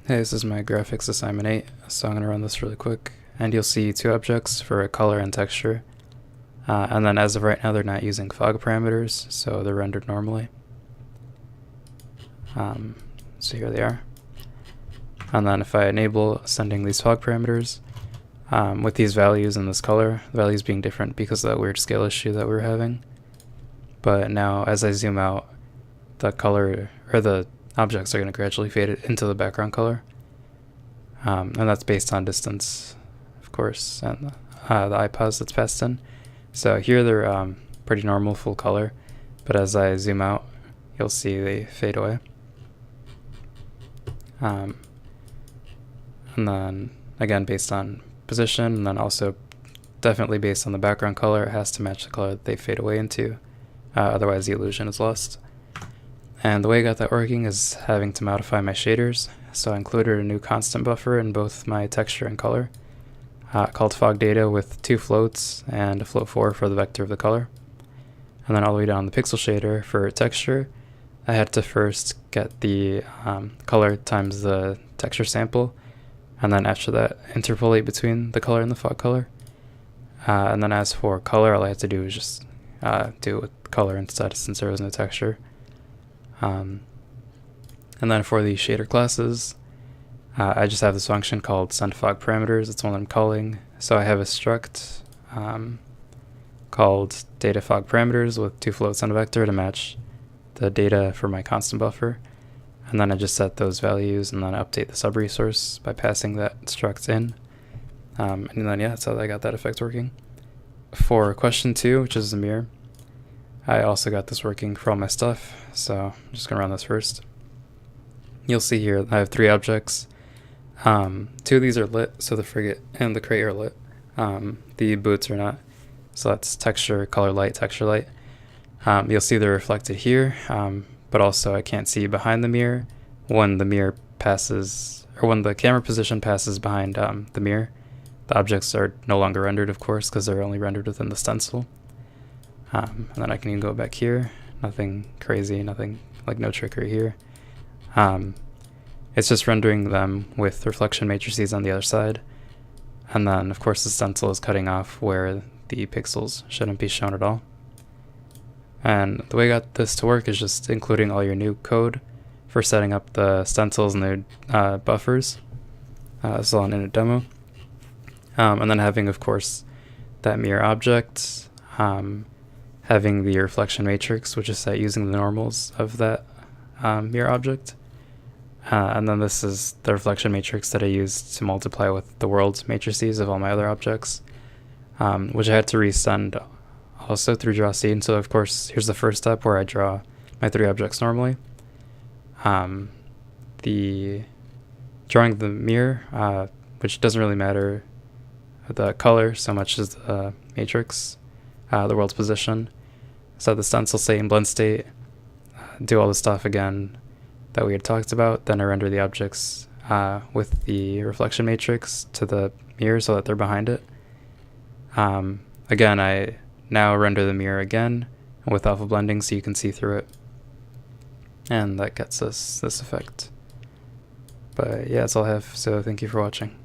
Hey, this is my graphics assignment 8, so I'm going to run this really quick. And you'll see two objects for color and texture. And then as of right now, they're not using fog parameters, so they're rendered normally. So here they are. And then if I enable sending these fog parameters, with these values and this color, the values being different because of that weird scale issue that we were having. But now as I zoom out, the color, or the objects are going to gradually fade into the background color. And that's based on distance, of course, and the IPOS that's passed in. So here they're pretty normal, full color, but as I zoom out, you'll see they fade away. And then, again, based on position, and then also definitely based on the background color, it has to match the color that they fade away into, otherwise the illusion is lost. And the way I got that working is having to modify my shaders. So I included a new constant buffer in both my texture and color, called fog data, with 2 floats and a float 4 for the vector of the color. And then all the way down the pixel shader for texture, I had to first get the color times the texture sample, and then after that interpolate between the color and the fog color. And then as for color, all I had to do was just do it with color instead, since there was no texture. And then for the shader classes, I just have this function called sendFogParameters. It's one I'm calling. So I have a struct called dataFogParameters with 2 floats and a vector to match the data for my constant buffer. And then I just set those values and then update the subresource by passing that struct in. And then yeah, that's how I got that effect working. For question 2, which is the mirror, I also got this working for all my stuff, so I'm just going to run this first. You'll see here I have 3 objects. 2 of these are lit, so the frigate and the crate are lit. The boots are not. So that's texture, color light, texture light. You'll see they're reflected here, but also I can't see behind the mirror when the mirror passes, or when the camera position passes behind the mirror. The objects are no longer rendered, of course, because they're only rendered within the stencil. And then I can even go back here. Nothing crazy, nothing, like no trickery here. It's just rendering them with reflection matrices on the other side. And then, of course, the stencil is cutting off where the pixels shouldn't be shown at all. And the way I got this to work is just including all your new code for setting up the stencils and their buffers. This is all in a demo. And then having, of course, that mirror object, having the reflection matrix, which is set using the normals of that mirror object. And then this is the reflection matrix that I used to multiply with the world matrices of all my other objects, which I had to resend also through draw scene. So of course, here's the first step where I draw my 3 objects normally. The drawing the mirror, which doesn't really matter the color so much as the matrix, the world's position. So the stencil state and blend state, do all the stuff again that we had talked about. Then I render the objects with the reflection matrix to the mirror so that they're behind it. Again, I now render the mirror again with alpha blending so you can see through it. And that gets us this effect. But yeah, that's all I have, so thank you for watching.